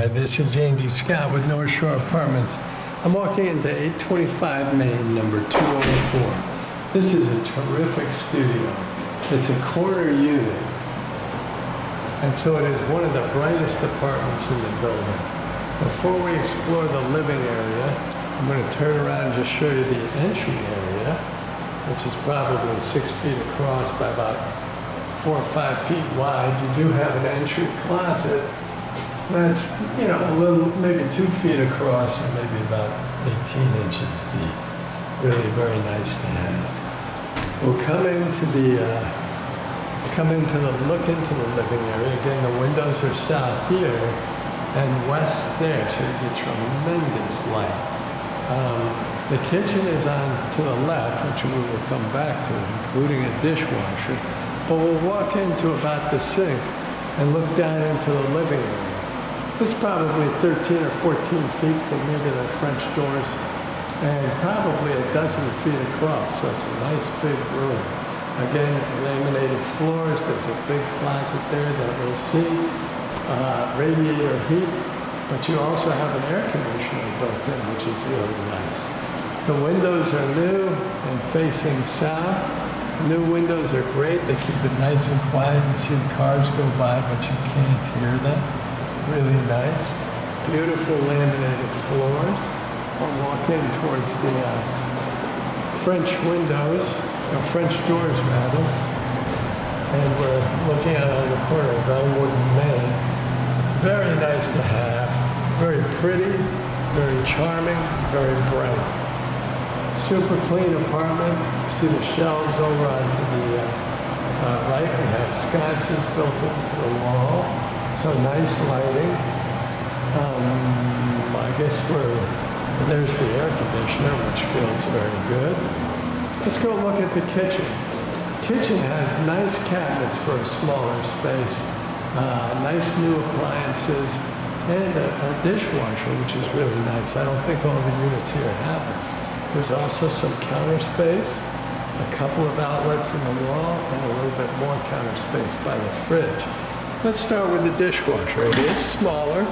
Hi, this is Andy Scott with North Shore Apartments. I'm walking into 825 Main, number 204. This is a terrific studio. It's a corner unit, and so it is one of the brightest apartments in the building. Before we explore the living area, I'm going to turn around and just show you the entry area, which is probably 6 feet across by about 4 or 5 feet wide. You do have an entry closet that's, a little, maybe 2 feet across and maybe about 18 inches deep. Really very nice to have. We'll look into the living area. Again, the windows are south here and west there, so you get tremendous light. The kitchen is on to the left, which we will come back to, including a dishwasher. But we'll walk into about the sink and look down into the living area. It's probably 13 or 14 feet from here to the French doors and probably a dozen feet across, so it's a nice big room. Again, laminated floors, there's a big closet there that we'll see, radiator heat, but you also have an air conditioner built in, which is really nice. The windows are new and facing south. New windows are great. They keep it nice and quiet. You see cars go by, but you can't hear them. Really nice. Beautiful laminated floors. I'll walk in towards the French windows, or French doors rather. And we're looking out on the corner of Elmwood and Main. Very nice to have. Very pretty, very charming, very bright. Super clean apartment. See the shelves over onto the right. We have sconces built into the wall, so nice lighting. I guess there's the air conditioner, which feels very good. Let's go look at the kitchen. Kitchen has nice cabinets for a smaller space, nice new appliances, and a dishwasher, which is really nice. I don't think all the units here have it. There's also some counter space, a couple of outlets in the wall, and a little bit more counter space by the fridge. Let's start with the dishwasher. It is smaller,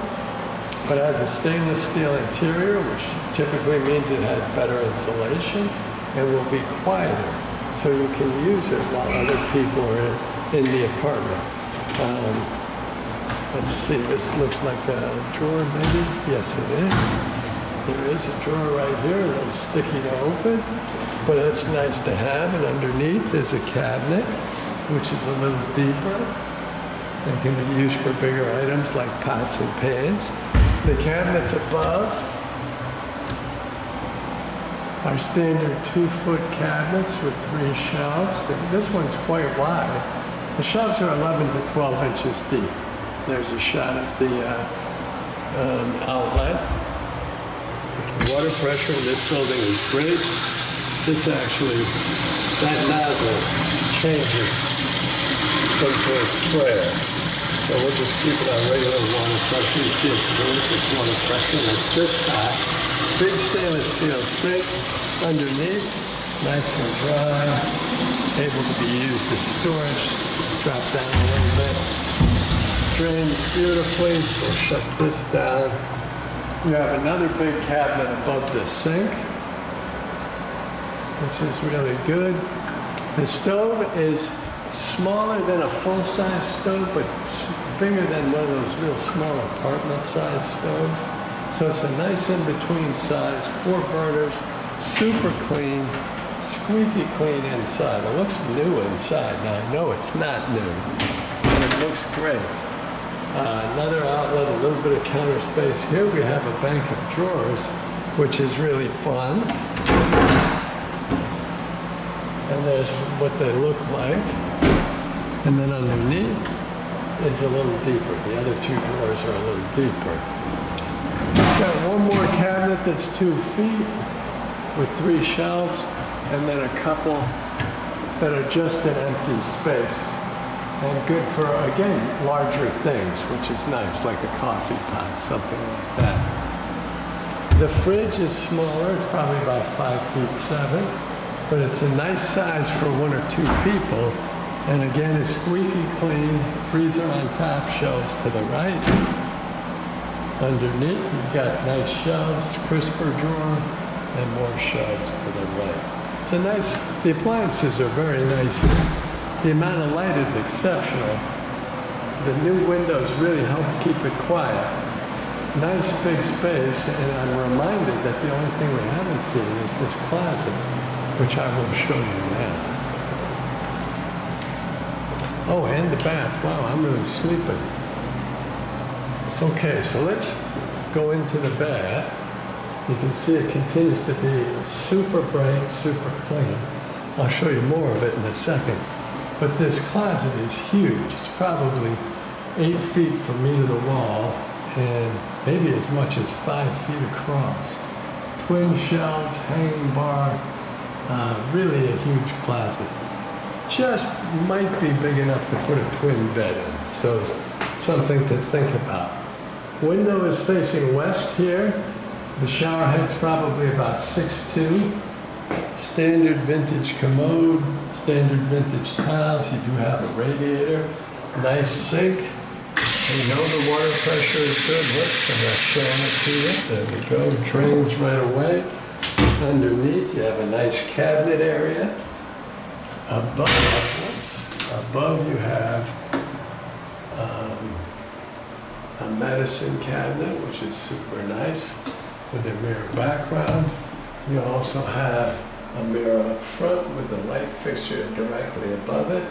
but has a stainless steel interior, which typically means it has better insulation and will be quieter, so you can use it while other people are in the apartment. Let's see, this looks like a drawer maybe? Yes, it is. There is a drawer right here, a little sticky to open, but it's nice to have. And underneath is a cabinet, which is a little deeper and can be used for bigger items like pots and pans. The cabinets above are standard 2-foot cabinets with 3 shelves. This one's quite wide. The shelves are 11 to 12 inches deep. There's a shot of the outlet. Water pressure in this building is great. That nozzle changes into a sprayer. So we'll just keep it on regular water pressure. You see it's terrific water pressure, and it's this hot. Big stainless steel sink underneath, nice and dry, able to be used as storage. Drop down a little bit. Drains beautifully, so we'll shut this down. You have another big cabinet above the sink, which is really good. The stove is smaller than a full-size stove, but bigger than one of those real small apartment-sized stoves. So it's a nice in-between size, 4 burners, super clean, squeaky clean inside. It looks new inside. Now I know it's not new, but it looks great. Another outlet, a little bit of counter space. Here we have a bank of drawers, which is really fun. And there's what they look like. And then underneath is a little deeper. The other 2 drawers are a little deeper. Got one more cabinet that's 2 feet with 3 shelves, and then a couple that are just an empty space. And good for, again, larger things, which is nice, like a coffee pot, something like that. The fridge is smaller, it's probably about 5'7", but it's a nice size for 1 or 2 people. And again, it's squeaky clean, freezer on top, shelves to the right. Underneath, you've got nice shelves, crisper drawer, and more shelves to the right. It's a nice, the appliances are very nice here. The amount of light is exceptional. The new windows really help keep it quiet. Nice big space, and I'm reminded that the only thing we haven't seen is this closet, which I will show you now. Oh, and the bath. Wow, I'm really sleeping. Okay, so let's go into the bath. You can see it continues to be super bright, super clean. I'll show you more of it in a second. But this closet is huge. It's probably 8 feet from me to the wall and maybe as much as 5 feet across. Twin shelves, hanging bar, really a huge closet. Just might be big enough to put a twin bed in, so something to think about. Window is facing west here. The shower head's probably about 6'2". Standard vintage commode, standard vintage tiles. You do have a radiator, nice sink. You know the water pressure is good. Whoops, I'm not showing it to you. There we go, drains right away. Underneath, you have a nice cabinet area. Above you have a medicine cabinet, which is super nice with a mirror background. You also have a mirror up front with the light fixture directly above it.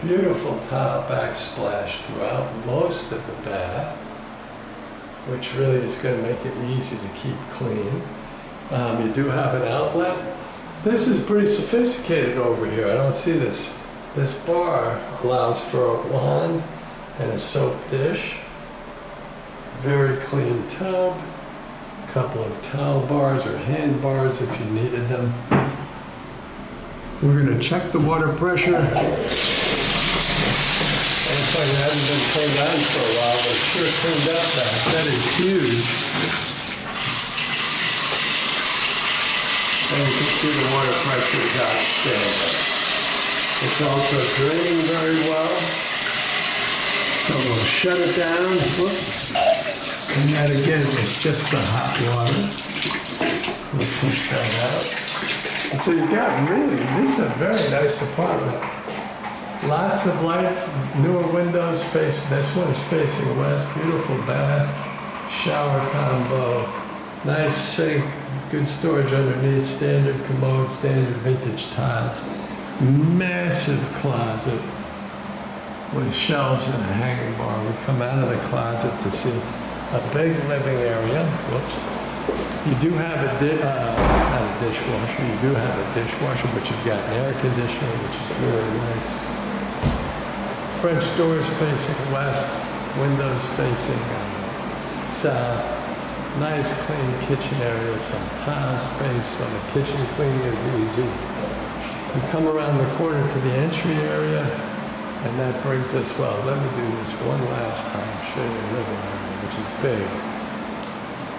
Beautiful tile backsplash throughout most of the bath, which really is going to make it easy to keep clean. You do have an outlet. This is pretty sophisticated over here. I don't see this. This bar allows for a wand and a soap dish. Very clean tub. A couple of towel bars or hand bars if you needed them. We're going to check the water pressure. Looks like it hasn't been turned on for a while, but it sure turned up that. That is huge. And you can see the water pressure is outstanding. It's also draining very well. So we'll shut it down. Whoops. And that again is just the hot water. We'll push that out. And so you've got really, this is a very nice apartment. Lots of light, newer windows face, this one is facing west, beautiful bath, shower combo, nice sink, good storage underneath, standard commode, standard vintage tiles, massive closet with shelves and a hanging bar. We come out of the closet to see a big living area. Whoops. You do have not a dishwasher, you do have a dishwasher, but you've got an air conditioner, which is really nice. French doors facing west, windows facing south. Nice clean kitchen area, some tile space, so the kitchen cleaning is easy. You come around the corner to the entry area, and that brings us, well, let me do this one last time, show you the living area, which is big.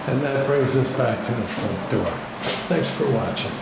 And that brings us back to the front door. Thanks for watching.